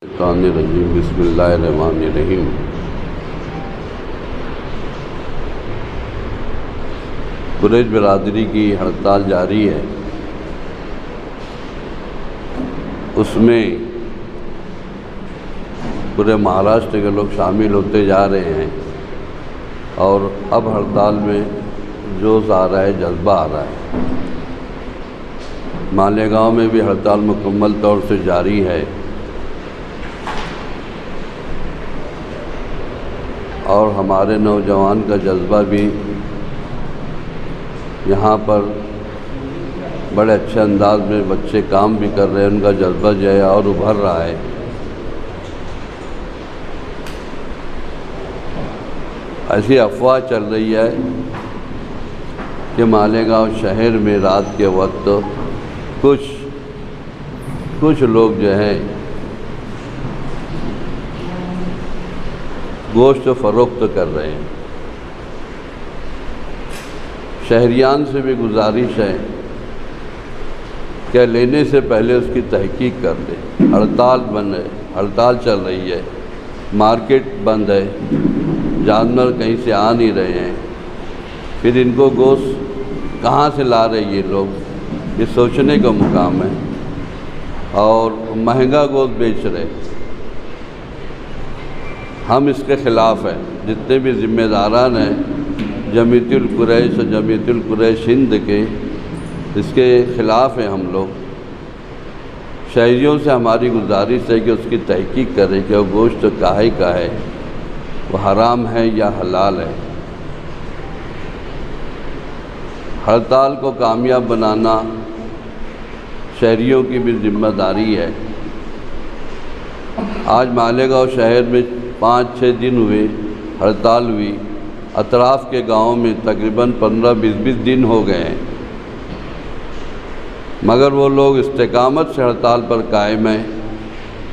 रजीम बिस्मिल्लाहिर्रहमानिर्रहीम। कुरैश बिरादरी की हड़ताल जारी है, उसमें पूरे महाराष्ट्र के लोग शामिल होते जा रहे हैं और अब हड़ताल में जोश आ रहा है, जज्बा आ रहा है। मालेगांव में भी हड़ताल मुकम्मल तौर से जारी है और हमारे नौजवान का जज्बा भी यहाँ पर बड़े अच्छे अंदाज में बच्चे काम भी कर रहे हैं, उनका जज्बा जो है और उभर रहा है। ऐसी अफवाह चल रही है कि मालेगांव शहर में रात के वक्त कुछ लोग जो हैं गोश्त फ़रोख्त कर रहे हैं। शहरियान से भी गुजारिश है कि लेने से पहले उसकी तहकीक कर लें। हड़ताल बंद है, हड़ताल चल रही है, मार्केट बंद है, जानवर कहीं से आ नहीं रहे हैं, फिर इनको गोश्त कहाँ से ला रहे ये लोग, ये सोचने का मुकाम है। और महंगा गोश्त बेच रहे, हम इसके ख़िलाफ़ हैं। जितने भी ज़िम्मेदारान हैं जमीयतुल कुरैश और जमीयतुल कुरैश हिंद के, इसके ख़िलाफ़ हैं हम लोग। शहरियों से हमारी गुजारिश है कि उसकी तहकीक करें कि वो गोश्त काहे का है, वो हराम है या हलाल है। हड़ताल को कामयाब बनाना शहरियों की भी ज़िम्मेदारी है। आज मालेगांव शहर में 5-6 दिन हुए हड़ताल हुई, अतराफ़ के गाँव में तकरीबन 15-20 दिन हो गए हैं, मगर वो लोग इस्तेकामत से हड़ताल पर कायम हैं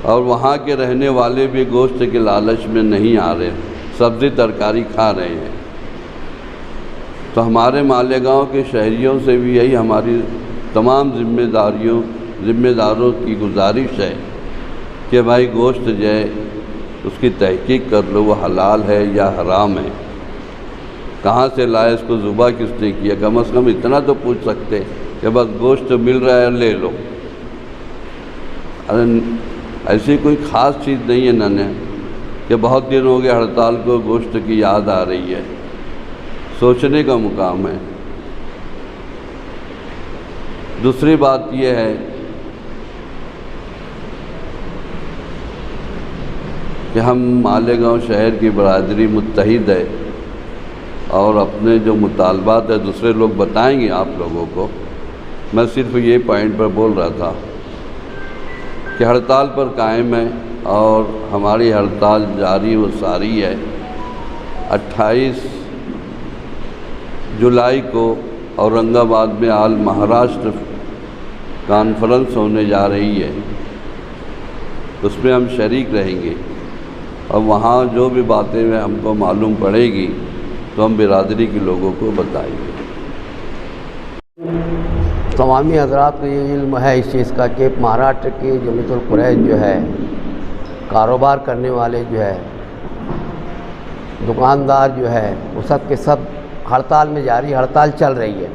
और वहाँ के रहने वाले भी गोश्त के लालच में नहीं आ रहे, सब्ज़ी तरकारी खा रहे हैं। तो हमारे मालेगांव के शहरियों से भी यही हमारी तमाम ज़िम्मेदारों की गुजारिश है कि भाई गोश्त जो है उसकी तहकीक कर लो, वो हलाल है या हराम है, कहाँ से लाए, इसको ज़ुबा किसने किया। कम से कम इतना तो पूछ सकते कि बस गोश्त मिल रहा है ले लो। अरे ऐसी कोई ख़ास चीज़ नहीं है ना कि बहुत दिन हो गए हड़ताल को, गोश्त की याद आ रही है। सोचने का मुकाम है। दूसरी बात यह है कि हम मालेगांव शहर की बरादरी मुत्तहिद है और अपने जो मुतालबात है दूसरे लोग बताएंगे आप लोगों को। मैं सिर्फ ये पॉइंट पर बोल रहा था कि हड़ताल पर कायम है और हमारी हड़ताल जारी व सारी है। 28 जुलाई को औरंगाबाद में आल महाराष्ट्र कॉन्फ्रेंस होने जा रही है, उसमें हम शरीक रहेंगे और वहाँ जो भी बातें में हमको मालूम पड़ेगी तो हम बिरादरी के लोगों को बताएंगे। तमामी हज़रात को ये इल्म है इस चीज़ का कि महाराष्ट्र के जमीयतुल कुरैश जो है, कारोबार करने वाले जो है, दुकानदार जो है, वो सब के सब हड़ताल में जारी, हड़ताल चल रही है।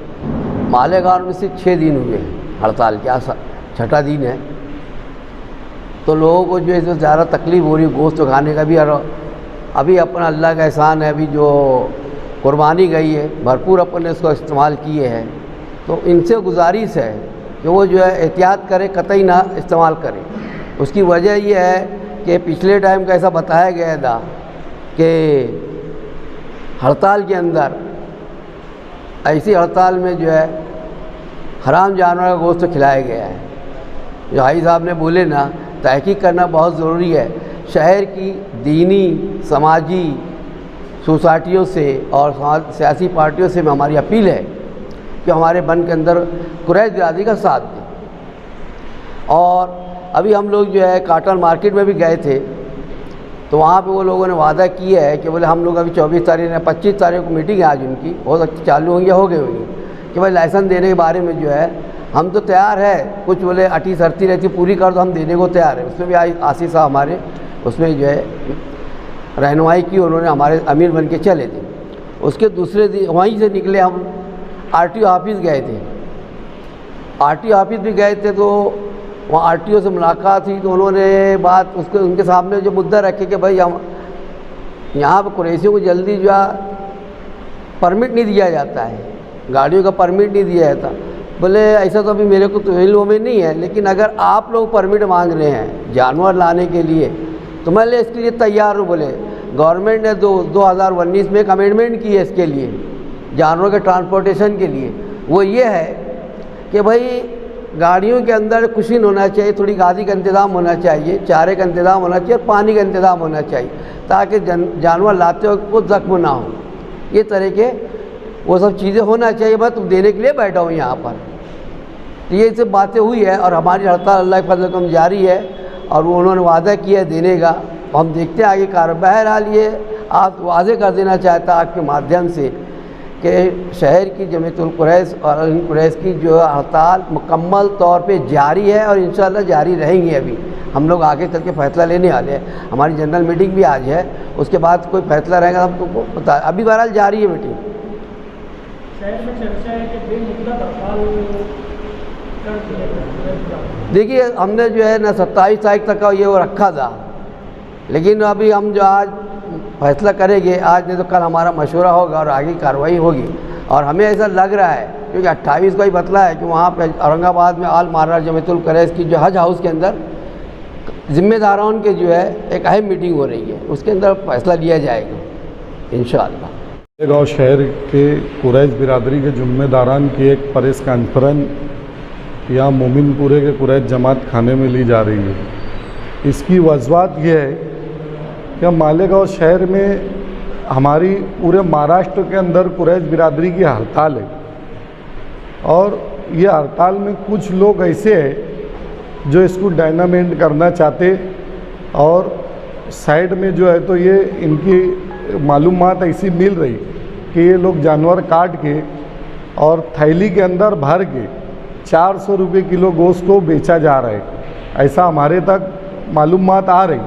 मालेगांव में सिर्फ 6 दिन हुए हैं हड़ताल, क्या 6ठा दिन है। तो लोगों को जो है इसमें ज़्यादा तकलीफ़ हो रही है गोश्त खाने का भी। और अभी अपना अल्लाह का एहसान है, अभी जो कुर्बानी गई है भरपूर अपन ने इसको इस्तेमाल किए हैं। तो इनसे गुजारिश है कि वो जो है एहतियात करें, कतई ना इस्तेमाल करें। उसकी वजह ये है कि पिछले टाइम का ऐसा बताया गया था कि हड़ताल के अंदर, ऐसी हड़ताल में जो है हराम जानवर का गोश्त खिलाया गया है। जो भाई साहब ने बोले ना, तहकीक करना बहुत ज़रूरी है। शहर की दीनी समाजी सोसाइटियों से और सियासी पार्टियों से हमारी अपील है कि हमारे बन के अंदर कुरैश बिरादरी का साथ दें। और अभी हम लोग जो है काटन मार्केट में भी गए थे, तो वहाँ पे वो लोगों ने वादा किया है कि बोले हम लोग अभी 24 तारीख या 25 तारीख को मीटिंग है आज उनकी, हो सकती चालू होंगी या हो गई होंगी, कि भाई लाइसेंस देने के बारे में जो है हम तो तैयार है, कुछ बोले अटी शर्ती रहती पूरी कर दो, हम देने को तैयार है। उसमें भी आशीष साहब हमारे उसमें जो है रहनुमाई की, उन्होंने हमारे अमीर बन के चले थे। उसके दूसरे दिन वहीं से निकले हम आरटीओ ऑफिस गए थे। आरटीओ ऑफिस भी गए थे तो वहाँ आरटीओ से मुलाकात हुई, तो उन्होंने बात उसके उनके सामने जो मुद्दा रखे कि भाई हम यहाँ पर कुरैशियों को जल्दी जो है परमिट नहीं दिया जाता है, गाड़ियों का परमिट नहीं दिया जाता। बोले ऐसा तो अभी मेरे को तो इल्म में नहीं है, लेकिन अगर आप लोग परमिट मांग रहे हैं जानवर लाने के लिए तो मैं इसके लिए तैयार हूँ। बोले गवर्नमेंट ने 2019 में एक अमेंडमेंट की है इसके लिए, जानवरों के ट्रांसपोर्टेशन के लिए। वो ये है कि भाई गाड़ियों के अंदर कुशन होना चाहिए, थोड़ी गादी का इंतज़ाम होना चाहिए, चारे का इंतज़ाम होना चाहिए और पानी का इंतज़ाम होना चाहिए, ताकि जानवर लाते वक्त को जख्म ना हो। ये तरह के वो सब चीज़ें होना चाहिए। मैं तुम देने के लिए बैठा हूँ यहाँ पर। तो ये सब बातें हुई है और हमारी हड़ताल अल्लाह के फजल से जारी है और वो उन्होंने वादा किया है देने का। हम देखते हैं आगे कार्रवाई। बहरहाल ये आप वादे कर देना चाहता आपके माध्यम से कि शहर की जमीयतुल कुरैश और अल कुरैश की जो हड़ताल मुकम्मल तौर पे जारी है और इंशाअल्लाह जारी रहेंगी। अभी हम लोग आगे चल के फैसला लेने वाले हैं। हमारी जनरल मीटिंग भी आज है, उसके बाद कोई फैसला रहेगा हम तुमको बता। अभी बहरहाल जारी है मीटिंग। शहर में चर्चा है कि बेमुद्दा हड़ताल कर दिया। देखिए हमने जो है ना 27 तारीख तक का ये वो रखा था, लेकिन अभी हम जो आज फैसला करेंगे, आज नहीं तो कल हमारा मशवरा होगा और आगे कार्रवाई होगी। और हमें ऐसा लग रहा है क्योंकि 28 को ही बतला है कि वहाँ पे औरंगाबाद में आल महाराज जमीयतुल कुरैश की जो हज हाउस के अंदर ज़िम्मेदारों के जो है एक अहम मीटिंग हो रही है, उसके अंदर फैसला लिया जाएगा इंशाअल्लाह। मालेगांव शहर के कुरैश बिरादरी के ज़िम्मेदारान की एक प्रेस कॉन्फ्रेंस यहाँ मोमिनपुरे के कुरैश जमात खाने में ली जा रही है। इसकी वजूहत यह है कि मालेगांव शहर में हमारी पूरे महाराष्ट्र के अंदर कुरैश बिरादरी की हड़ताल है और ये हड़ताल में कुछ लोग ऐसे हैं जो इसको डायनामेंट करना चाहते और साइड में जो है तो ये इनकी मालूमात ऐसी मिल रही कि ये लोग जानवर काट के और थैली के अंदर भर के 400 रुपये किलो गोश्त को बेचा जा रहा है, ऐसा हमारे तक मालूमात आ रही।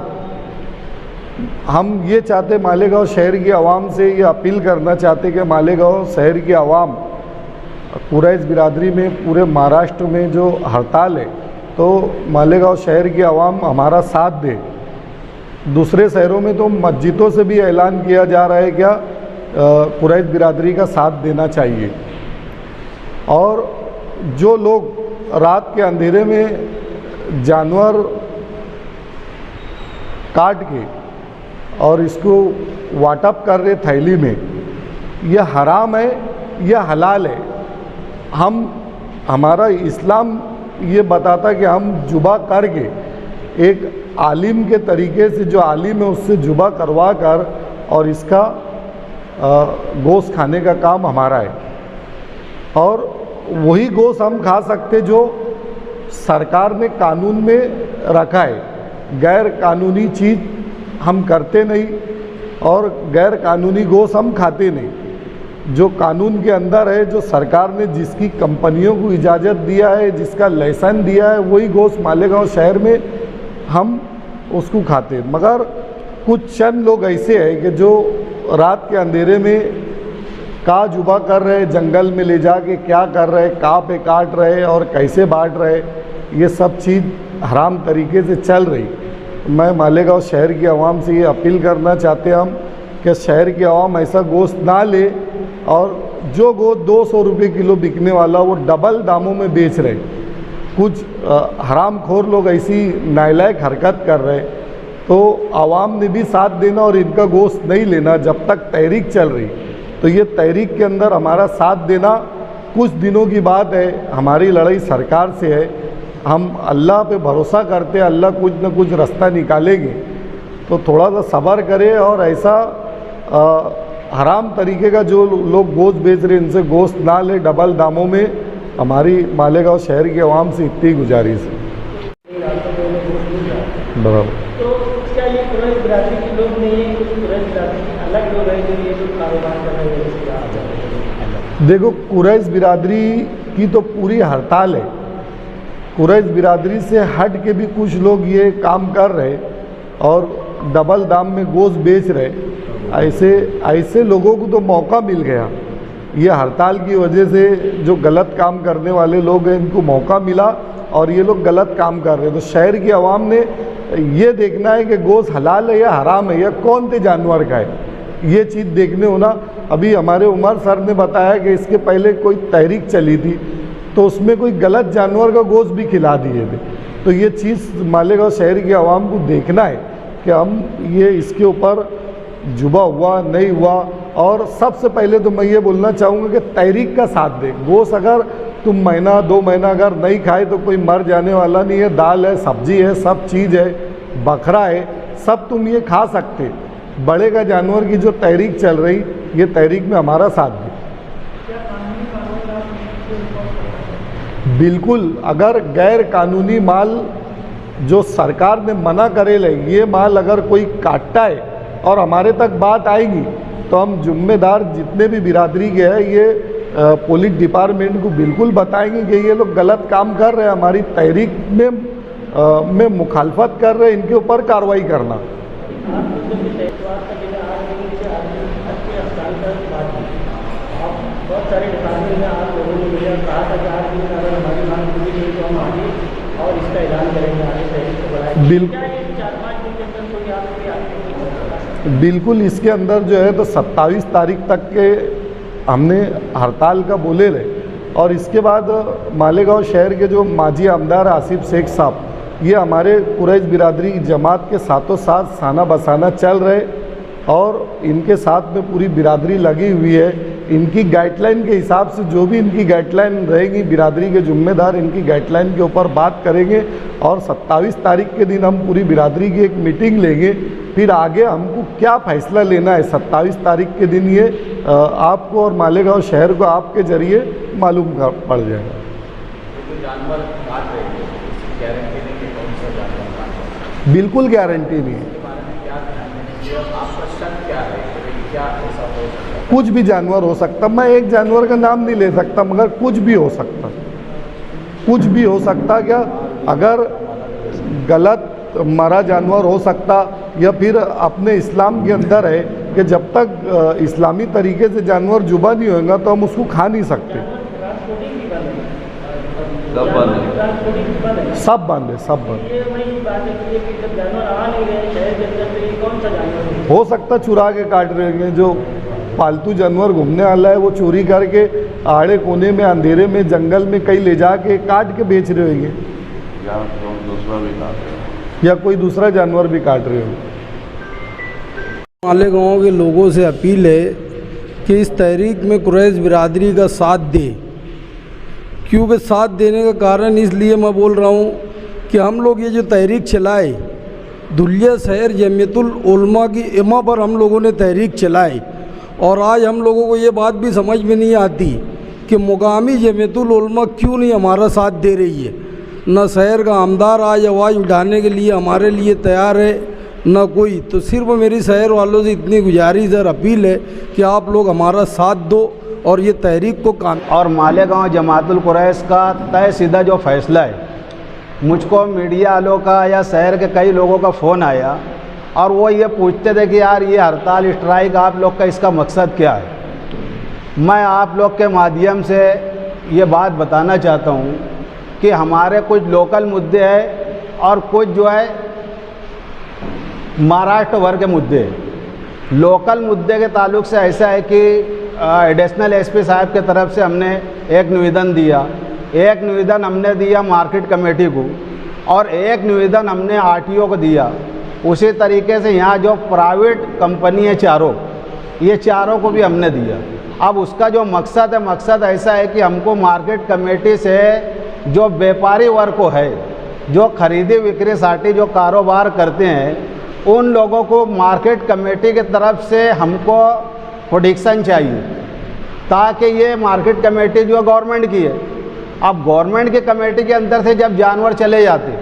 हम ये चाहते मालेगांव शहर की आवाम से ये अपील करना चाहते कि मालेगांव शहर की आवाम कुरैश बिरादरी में पूरे महाराष्ट्र में जो हड़ताल है तो मालेगांव शहर की आवाम हमारा साथ दे। दूसरे शहरों में तो मस्जिदों से भी ऐलान किया जा रहा है क्या कुरैश बिरादरी का साथ देना चाहिए। और जो लोग रात के अंधेरे में जानवर काट के और इसको वाटअप कर रहे थैली में, यह हराम है यह हलाल है। हमारा इस्लाम ये बताता कि हम जुबा करके एक आलिम के तरीके से, जो आलिम है उससे जुबा करवा कर और इसका गोश्त खाने का काम हमारा है। और वही गोश्त हम खा सकते जो सरकार ने कानून में रखा है। गैर कानूनी चीज़ हम करते नहीं और गैर कानूनी गोश्त हम खाते नहीं। जो कानून के अंदर है, जो सरकार ने जिसकी कंपनियों को इजाज़त दिया है, जिसका लाइसेंस दिया है, वही गोश्त मालेगांव शहर में हम उसको खाते। मगर कुछ चंद लोग ऐसे हैं कि जो रात के अंधेरे में का जुबा कर रहे, जंगल में ले जाके क्या कर रहे, कहाँ पे काट रहे और कैसे बांट रहे, ये सब चीज़ हराम तरीके से चल रही। मैं मालेगांव शहर की आवाम से ये अपील करना चाहते हैं हम कि शहर की आवाम ऐसा गोश्त ना ले और जो गोश्त 200 रुपये किलो बिकने वाला वो डबल दामों में बेच रहे। कुछ हराम खोर लोग ऐसी नालायक हरकत कर रहे, तो आवाम ने भी साथ देना और इनका गोश्त नहीं लेना जब तक तहरीक चल रही। तो ये तहरीक के अंदर हमारा साथ देना। कुछ दिनों की बात है, हमारी लड़ाई सरकार से है। हम अल्लाह पे भरोसा करते हैं, अल्लाह कुछ न कुछ रास्ता निकालेंगे। तो थोड़ा सा सब्र करें और ऐसा हराम तरीके का जो लोग गोश्त बेच रहे इनसे गोश्त ना ले डबल दामों में। हमारी मालेगांव शहर की आवाम से इतनी गुजारिश है। बराबर। तो क्या ये कुरैश बिरादरी के लोग नहीं है, कुछ कुरैश बिरादरी के अलग लोग हैं जो ये लोग कारोबार कर रहे हैं? देखो, कुरैश बिरादरी की तो पूरी हड़ताल है। कुरैश बिरादरी से हट के भी कुछ लोग ये काम कर रहे और डबल दाम में गोश्त बेच रहे। ऐसे लोगों को तो मौका मिल गया। ये हड़ताल की वजह से जो गलत काम करने वाले लोग हैं इनको मौका मिला और ये लोग गलत काम कर रहे हैं। तो शहर की आवाम ने ये देखना है कि गोश्त हलाल है या हराम है या कौन से जानवर का है, ये चीज़ देखने होना। अभी हमारे उमर सर ने बताया कि इसके पहले कोई तहरीक चली थी तो उसमें कोई गलत जानवर का गोश्त भी खिला दिए थे। तो ये चीज़ मालेगांव शहर की आवाम को देखना है कि हम ये इसके ऊपर जुबा हुआ नहीं हुआ। और सबसे पहले तो मैं ये बोलना चाहूँगा कि तहरीक का साथ दे। गोश्त अगर तुम महीना 2 महीना अगर नहीं खाए तो कोई मर जाने वाला नहीं है। दाल है, सब्जी है, सब चीज़ है, बकरा है, सब तुम ये खा सकते। बड़े का जानवर की जो तहरीक चल रही, ये तहरीक में हमारा साथ दे। बिल्कुल, अगर गैर कानूनी माल जो सरकार ने मना करे ले, ये माल अगर कोई काटता है और हमारे तक बात आएगी तो हम जिम्मेदार जितने भी बिरादरी के हैं ये पुलिस डिपार्टमेंट को बिल्कुल बताएंगे कि ये लोग गलत काम कर रहे हैं, हमारी तहरीक में मुखालफत कर रहे हैं, इनके ऊपर कार्रवाई करना। बहुत सारे डिपार्टमेंट में आप लोगों ने मुझे कहा था कि आज दिन अगर हमारी मांग पूरी नहीं तो हम आगे और इसका ऐलान करेंगे, आगे तहरीक को बढ़ाएंगे। बिल्कुल 4-5 दिन के अंदर कोई आपके बिल्कुल इसके अंदर जो है तो 27 तारीख तक के हमने हड़ताल का बोले रहे। और इसके बाद मालेगांव शहर के जो माजी आमदार आसिफ शेख साहब, ये हमारे कुरैश बिरादरी की जमात के साथों साथ साना बसाना चल रहे और इनके साथ में पूरी बिरादरी लगी हुई है। इनकी गाइडलाइन के हिसाब से जो भी इनकी गाइडलाइन रहेगी, बिरादरी के जिम्मेदार इनकी गाइडलाइन के ऊपर बात करेंगे और 27 तारीख के दिन हम पूरी बिरादरी की एक मीटिंग लेंगे। फिर आगे हमको क्या फ़ैसला लेना है 27 तारीख के दिन ये आपको और मालेगांव शहर को आपके ज़रिए मालूम पड़ जाएगा। बिल्कुल गारंटी नहीं है। कुछ भी जानवर हो सकता, मैं एक जानवर का नाम नहीं ले सकता, मगर कुछ भी हो सकता, कुछ भी हो सकता। क्या अगर गलत मरा जानवर हो सकता, या फिर अपने इस्लाम के अंदर है कि जब तक इस्लामी तरीके से जानवर जुबा नहीं होगा तो हम उसको खा नहीं सकते। सब बंद है, सब बंद। हो सकता चुरा के काट रहे हैं, जो पालतू जानवर घूमने वाला है वो चोरी करके आड़े कोने में अंधेरे में जंगल में कहीं ले जाके काट के बेच रहे होंगे, या कोई दूसरा जानवर भी काट रहे होंगे। मालेगांव के लोगों से अपील है कि इस तहरीक में कुरैश बिरादरी का साथ दे। क्योंकि साथ देने का कारण इसलिए मैं बोल रहा हूँ कि हम लोग ये जो तहरीक चलाए, धुलिया शहर जमीयतुल उलमा की इमा पर हम लोगों ने तहरीक चलाई, और आज हम लोगों को ये बात भी समझ में नहीं आती कि मुकामी जमीयतुल उलमा क्यों नहीं हमारा साथ दे रही है। न शहर का आमदार आज आवाज़ उठाने के लिए हमारे लिए तैयार है, न कोई। तो सिर्फ मेरी शहर वालों से इतनी गुजारिश और अपील है कि आप लोग हमारा साथ दो और ये तहरीक को काम। और मालेगांव जमातुल कुरैश का तय सीधा जो फैसला है, मुझको मीडिया वालों का या शहर के कई लोगों का फ़ोन आया और वो ये पूछते थे कि यार ये हड़ताल स्ट्राइक आप लोग का इसका मकसद क्या है। मैं आप लोग के माध्यम से ये बात बताना चाहता हूँ कि हमारे कुछ लोकल मुद्दे हैं और कुछ जो है महाराष्ट्र भर के मुद्दे हैं। लोकल मुद्दे के ताल्लुक से ऐसा है कि एडिशनल एसपी साहब के तरफ से हमने एक निवेदन दिया, एक निवेदन हमने दिया मार्केट कमेटी को और एक निवेदन हमने आरटीओ को दिया। उसी तरीके से यहाँ जो प्राइवेट कंपनी है चारों, ये चारों को भी हमने दिया। अब उसका जो मकसद है, मकसद ऐसा है कि हमको मार्केट कमेटी से जो व्यापारी वर्ग को है, जो खरीदी बिक्री साटी जो कारोबार करते हैं, उन लोगों को मार्केट कमेटी की तरफ से हमको प्रोटेक्शन चाहिए, ताकि ये मार्केट कमेटी जो गवर्नमेंट की है, अब गवर्नमेंट की कमेटी के अंदर से जब जानवर चले जाते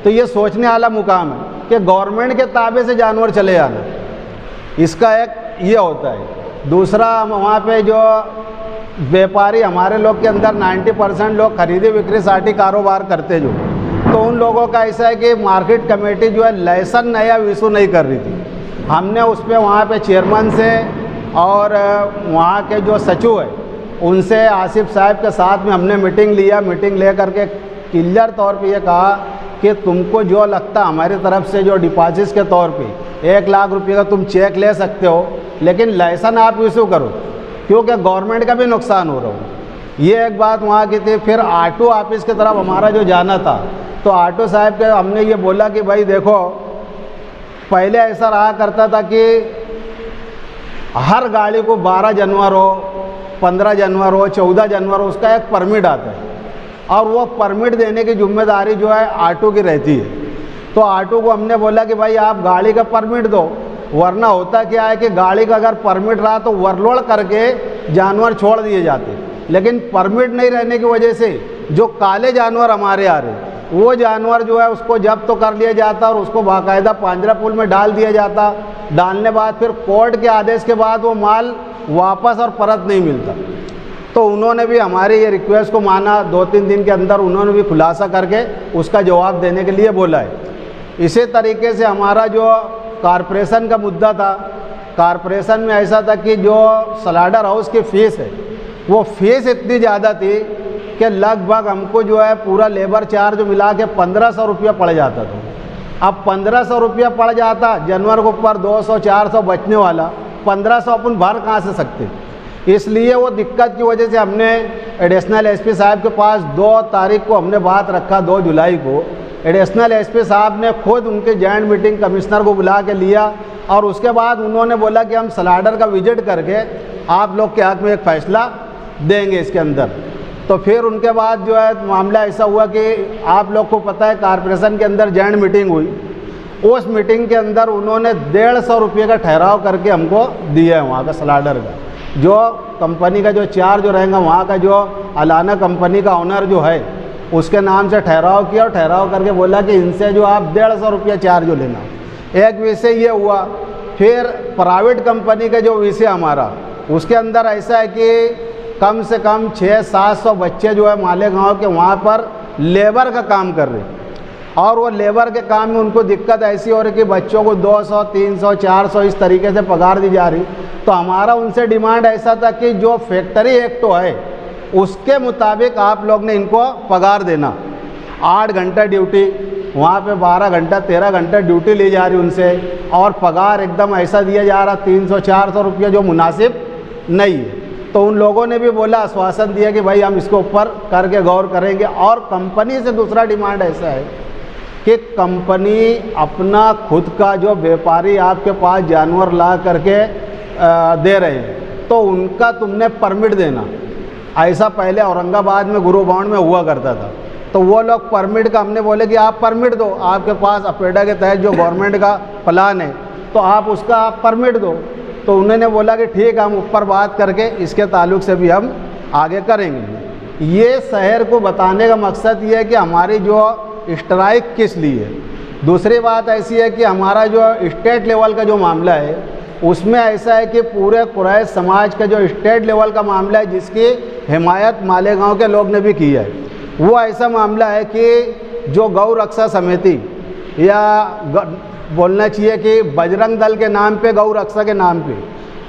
तो ये सोचने वाला मुकाम है कि गवर्नमेंट के ताबे से जानवर चले जाना, इसका एक ये होता है। दूसरा, वहाँ पे जो व्यापारी हमारे लोग के अंदर 90% लोग खरीदी बिक्री साठी कारोबार करते जो, तो उन लोगों का ऐसा है कि मार्केट कमेटी जो है लाइसेंस नया इशू नहीं कर रही थी। हमने उस पर वहाँ पे चेयरमैन से और वहाँ के जो सचिव है उनसे आसिफ साहब के साथ में हमने मीटिंग लिया। मीटिंग ले करके क्लियर तौर पे ये कहा कि तुमको जो लगता हमारी तरफ से जो डिपॉजिट के तौर पे 1 लाख रुपये का तुम चेक ले सकते हो, लेकिन लाइसेंस आप इशू करो, क्योंकि गवर्नमेंट का भी नुकसान हो रहा हो। ये एक बात वहाँ की थी। फिर आटो ऑफिस की तरफ हमारा जो जाना था, तो आटो साहब के हमने ये बोला कि भाई देखो, पहले ऐसा रहा करता था कि हर गाड़ी को 12 जनवरी हो, 15 जनवरी हो, 14 जनवरी हो, उसका एक परमिट आता है और वो परमिट देने की जिम्मेदारी जो है ऑटो की रहती है। तो ऑटो को हमने बोला कि भाई आप गाड़ी का परमिट दो, वरना होता क्या है कि गाड़ी का अगर परमिट रहा तो ओवरलोड करके जानवर छोड़ दिए जाते, लेकिन परमिट नहीं रहने की वजह से जो काले जानवर हमारे आ रहे, वो जानवर जो है उसको जब्त तो कर लिया जाता और उसको बाकायदा पांजरापुल में डाल दिया जाता। डालने बाद फिर कोर्ट के आदेश के बाद वो माल वापस और परत नहीं मिलता। तो उन्होंने भी हमारी ये रिक्वेस्ट को माना। 2-3 दिन के अंदर उन्होंने भी खुलासा करके उसका जवाब देने के लिए बोला है। इसी तरीके से हमारा जो कारपोरेशन का मुद्दा था, कारपोरेशन में ऐसा था कि जो स्लाडर हाउस की फ़ीस है, वो फीस इतनी ज़्यादा थी कि लगभग हमको जो है पूरा लेबर चार्ज मिला के 1500 रुपया पड़ जाता था। अब 1500 रुपया पड़ जाता, जानवर के ऊपर 200-400 बचने वाला, 1500 अपन भर कहाँ से सकते। इसलिए वो दिक्कत की वजह से हमने एडिशनल एसपी साहब के पास 2 तारीख को हमने बात रखा, 2 जुलाई को। एडिशनल एसपी साहब ने खुद उनके जॉइंट मीटिंग कमिश्नर को बुला के लिया और उसके बाद उन्होंने बोला कि हम स्लाडर का विजिट करके आप लोग के हक में एक फ़ैसला देंगे इसके अंदर। तो फिर उनके बाद जो है मामला ऐसा हुआ कि आप लोग को पता है कारपोरेशन के अंदर जॉइंट मीटिंग हुई। उस मीटिंग के अंदर उन्होंने 150 रुपये का ठहराव करके हमको दिया है वहाँ का स्लाडर का। जो कंपनी का जो चार्ज रहेगा, वहाँ का जो अलाना कंपनी का ऑनर जो है उसके नाम से ठहराव किया और ठहराव करके बोला कि इनसे जो आप 150 रुपया चार्ज जो लेना। एक विषय ये हुआ। फिर प्राइवेट कंपनी का जो विषय हमारा, उसके अंदर ऐसा है कि कम से कम 600-700 बच्चे जो है मालेगांव के वहाँ पर लेबर का काम कर रहे हैं और वो लेबर के काम में उनको दिक्कत ऐसी हो रही कि बच्चों को 200, 300, 400 इस तरीके से पगार दी जा रही। तो हमारा उनसे डिमांड ऐसा था कि जो फैक्ट्री एक्ट है उसके मुताबिक आप लोग ने इनको पगार देना। 8 घंटा ड्यूटी, वहाँ पे 12 घंटा 13 घंटा ड्यूटी ली जा रही उनसे और पगार एकदम ऐसा दिया जा रहा 300-400 रुपये, जो मुनासिब नहीं है। तो उन लोगों ने भी बोला, आश्वासन दिया कि भाई हम इसके ऊपर करके गौर करेंगे। और कंपनी से दूसरा डिमांड ऐसा है कि कंपनी अपना खुद का जो व्यापारी आपके पास जानवर ला करके दे रहे हैं, तो उनका तुमने परमिट देना। ऐसा पहले औरंगाबाद में गुरुबाउंड में हुआ करता था। तो वो लोग परमिट का, हमने बोले कि आप परमिट दो, आपके पास अपेडा के तहत जो गवर्नमेंट का प्लान है तो आप उसका आप परमिट दो। तो उन्होंने बोला कि ठीक है, हम ऊपर बात करके इसके ताल्लुक से भी हम आगे करेंगे। ये शहर को बताने का मकसद ये है कि हमारी जो स्ट्राइक किस लिए है। दूसरी बात ऐसी है कि हमारा जो स्टेट लेवल का जो मामला है उसमें ऐसा है कि पूरे कुरैश समाज का जो स्टेट लेवल का मामला है, जिसकी हिमायत मालेगांव के लोग ने भी की है, वो ऐसा मामला है कि जो गौ रक्षा समिति या बोलना चाहिए कि बजरंग दल के नाम पे, गौ रक्षा के नाम पे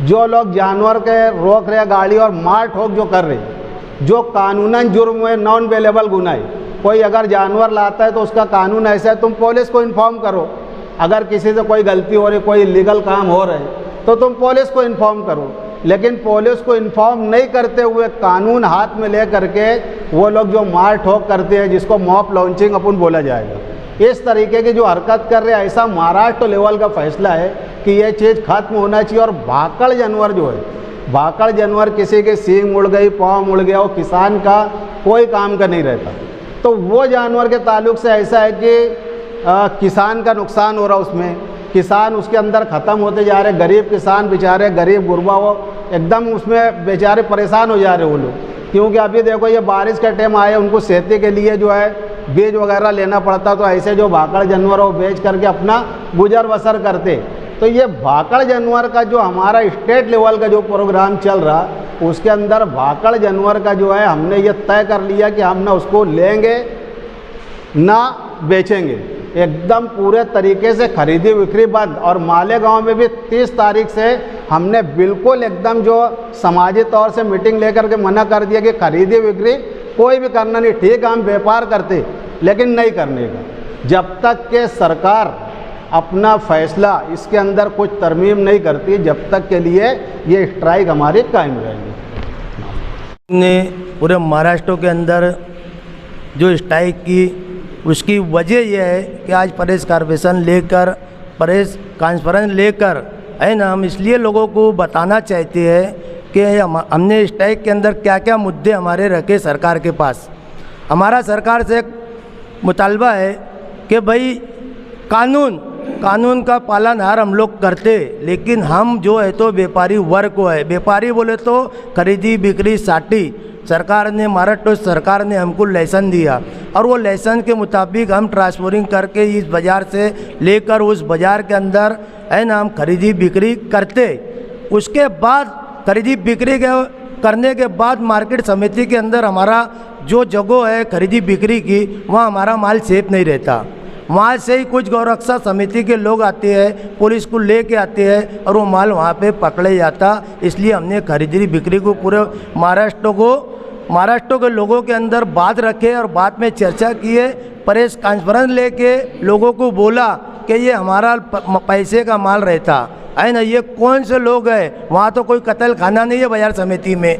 जो लोग जानवर के रोक रहे गाड़ी और मार ठोक जो कर रहे, जो कानूनन जुर्म है, नॉन अवेलेबल गुना है। कोई अगर जानवर लाता है तो उसका कानून ऐसा है, तुम पुलिस को इन्फॉर्म करो। अगर किसी से कोई गलती हो रही, कोई इलीगल काम हो रहा है तो तुम पुलिस को इन्फॉर्म करो। लेकिन पुलिस को इन्फॉर्म नहीं करते हुए कानून हाथ में ले करके वो लोग जो मार ठोक करते हैं, जिसको मॉब लॉन्चिंग अपन बोला जाएगा, इस तरीके की जो हरकत कर रहे हैं, ऐसा महाराष्ट्र लेवल का फैसला है कि ये चीज़ खत्म होना चाहिए। और भाकड़ जानवर जो है, भाकड़ जानवर किसी के सींग मुड़ गई, पाँव मुड़ गया, वो किसान का कोई काम का नहीं रहता। तो वो जानवर के ताल्लुक से ऐसा है कि किसान का नुकसान हो रहा, उसमें किसान उसके अंदर ख़त्म होते जा रहे। गरीब किसान बेचारे, गरीब गुरबा, वो एकदम उसमें बेचारे परेशान हो जा रहे वो लोग। क्योंकि अभी देखो ये बारिश का टाइम आया, उनको खेती के लिए जो है बीज वगैरह लेना पड़ता, तो ऐसे जो भाकड़ जानवर वो बेच करके अपना गुजर बसर करते। तो ये भाकड़ जानवर का जो हमारा स्टेट लेवल का जो प्रोग्राम चल रहा, उसके अंदर भाकड़ जानवर का जो है हमने ये तय कर लिया कि हम ना उसको लेंगे ना बेचेंगे, एकदम पूरे तरीके से खरीदी बिक्री बंद। और मालेगांव में भी 30 तारीख से हमने बिल्कुल एकदम जो समाजी तौर से मीटिंग लेकर के मना कर दिया कि खरीदी बिक्री कोई भी करना नहीं, ठीक है हम व्यापार करते लेकिन नहीं करने का, जब तक के सरकार अपना फैसला इसके अंदर कुछ तरमीम नहीं करती, जब तक के लिए ये स्ट्राइक हमारी कायम रहेगी। ने पूरे महाराष्ट्र के अंदर जो स्ट्राइक की उसकी वजह यह है कि आज प्रेस कॉन्फ्रेंस लेकर, प्रेस कॉन्फ्रेंस लेकर है ना, हम इसलिए लोगों को बताना चाहते हैं कि हमने स्ट्राइक के अंदर क्या क्या मुद्दे हमारे रखे सरकार के पास। हमारा सरकार से एक मुतालबा है कि भाई कानून का पालन हर हम लोग करते, लेकिन हम जो है तो व्यापारी वर्ग को है, व्यापारी बोले तो खरीदी बिक्री साटी, सरकार ने, महाराष्ट्र सरकार ने हमको लाइसेंस दिया और वो लाइसेंस के मुताबिक हम ट्रांसपोर्टिंग करके इस बाज़ार से लेकर उस बाज़ार के अंदर है ना हम खरीदी बिक्री करते। उसके बाद खरीदी बिक्री करने के बाद मार्केट समिति के अंदर हमारा जो जगह है खरीदी बिक्री की, वहाँ हमारा माल सेफ नहीं रहता। वहाँ से ही कुछ गौरक्षा समिति के लोग आते हैं, पुलिस को लेके आते हैं और वो माल वहाँ पे पकड़े जाता। इसलिए हमने खरीदी बिक्री को पूरे महाराष्ट्र के लोगों के अंदर बात रखे और बाद में चर्चा किए, प्रेस कॉन्फ्रेंस लेके लोगों को बोला कि ये हमारा पैसे का माल रहता है ना, ये कौन से लोग हैं, वहाँ तो कोई कत्ल खाना नहीं है बाज़ार समिति में,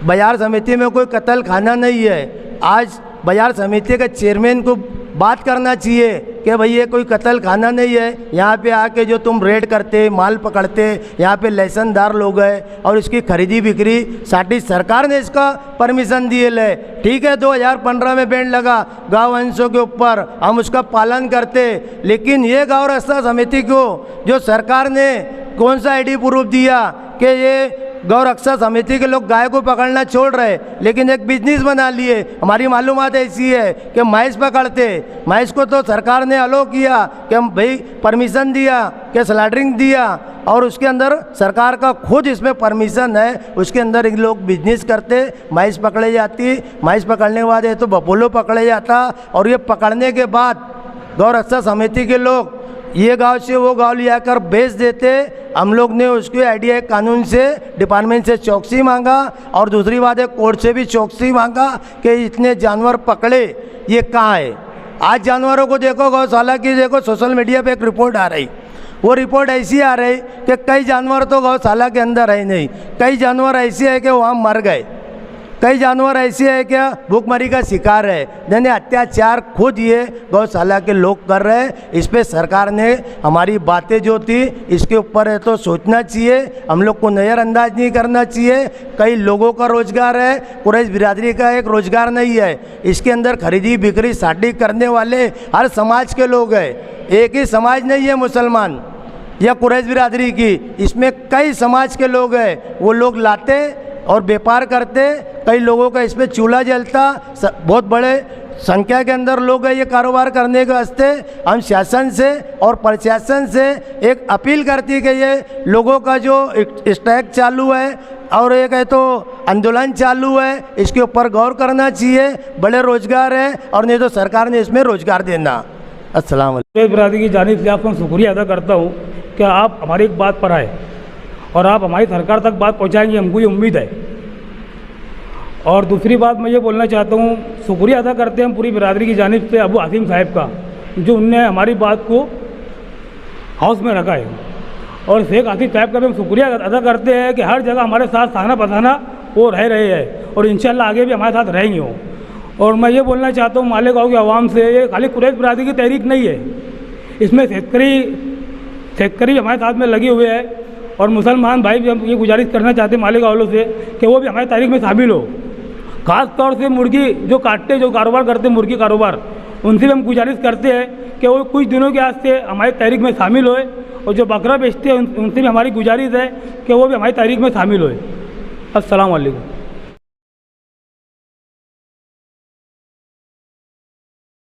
बाज़ार समिति में कोई कत्ल खाना नहीं है। आज बाज़ार समिति के चेयरमैन को बात करना चाहिए कि भाई ये कोई कत्ल खाना नहीं है, यहाँ पे आके जो तुम रेड करते, माल पकड़ते, यहाँ पे लाइसेंसदार लोग हैं और इसकी खरीदी बिक्री साटी सरकार ने इसका परमिशन दिए ले। ठीक है 2015 में बैन लगा गाँव अंशों के ऊपर, हम उसका पालन करते, लेकिन ये गाँव रक्षा समिति को जो सरकार ने कौन सा ID प्रूफ दिया कि ये गौ रक्षा समिति के लोग गाय को पकड़ना छोड़ रहे, लेकिन एक बिजनेस बना लिए। हमारी मालूमात ऐसी है कि मैस पकड़ते, मैस को तो सरकार ने अलो किया कि हम भाई परमिशन दिया कि स्लैटरिंग दिया और उसके अंदर सरकार का खुद इसमें परमिशन है, उसके अंदर एक लोग बिजनेस करते, मैस पकड़े जाती, मैस पकड़ने के बाद ये तो बपोलो पकड़े जाता और ये पकड़ने के बाद गौ रक्षा समिति के लोग ये गांव से वो गांव लिया कर बेच देते। हम लोग ने उसके IDA कानून से डिपार्टमेंट से चौकसी मांगा और दूसरी बात है कोर्ट से भी चौकसी मांगा कि इतने जानवर पकड़े ये कहाँ है। आज जानवरों को देखो, गौशाला की देखो, सोशल मीडिया पे एक रिपोर्ट आ रही, वो रिपोर्ट ऐसी आ रही कि कई जानवर तो गौशाला के अंदर है नहीं, कई जानवर ऐसे है कि वहाँ मर गए, कई जानवर ऐसे है क्या भूखमरी का शिकार है, यानी अत्याचार खुद ये गौशाला के लोग कर रहे हैं। इस पे सरकार ने हमारी बातें जो थी इसके ऊपर है तो सोचना चाहिए, हम लोग को नज़रअंदाज नहीं करना चाहिए। कई लोगों का रोजगार है, कुरैश बिरादरी का एक रोजगार नहीं है, इसके अंदर खरीदी बिक्री साटी करने वाले हर समाज के लोग हैं, एक ही समाज नहीं है मुसलमान या कुरैश बिरादरी की, इसमें कई समाज के लोग हैं, वो लोग लाते और व्यापार करते। कई लोगों का इसमें चूल्हा जलता, बहुत बड़े संख्या के अंदर लोग हैं ये कारोबार करने के वास्ते। हम शासन से और प्रशासन से एक अपील करती कि ये लोगों का जो स्ट्राइक चालू है और एक है तो आंदोलन चालू है, इसके ऊपर गौर करना चाहिए। बड़े रोजगार है और नहीं तो सरकार ने इसमें रोजगार देना। अस्सलाम वालेकुम। बिरादरी की जानिब से आपका शुक्रिया अदा करता हूँ कि आप हमारी एक बात पर आए और आप हमारी सरकार तक बात पहुँचाएंगे, हमको ये उम्मीद है। और दूसरी बात मैं ये बोलना चाहता हूँ, शुक्रिया अदा करते हैं हम पूरी बिरादरी की जानिब से अबू आसिम साहब का, जो उनने हमारी बात को हाउस में रखा है। और शेख आसिफ साहब का भी हम शुक्रिया अदा करते हैं कि हर जगह हमारे साथ सहना बसाना वो रह रहे हैं और इंशाल्लाह आगे भी हमारे साथ रहेंगे वो। और मैं ये बोलना चाहता हूँ मालेगांव की आवाम से, ये खाली कुरैश बिरादरी की तहरीक नहीं है, इसमें शेतकरी हमारे साथ में लगे हुए हैं और मुसलमान भाई भी हम ये गुजारिश करना चाहते हैं मालेगांव वालों से कि वो भी हमारी तारीख में शामिल हो। ख़ास तौर से मुर्गी जो काटते, जो कारोबार करते मुर्गी कारोबार, उनसे भी हम गुजारिश करते हैं कि वो कुछ दिनों के वास्ते हमारी तारीख में शामिल होए। और जो बकरा बेचते हैं उनसे भी हमारी गुजारिश है कि वो भी हमारी तारीख में शामिल होए। अस्सलाम वालेकुम।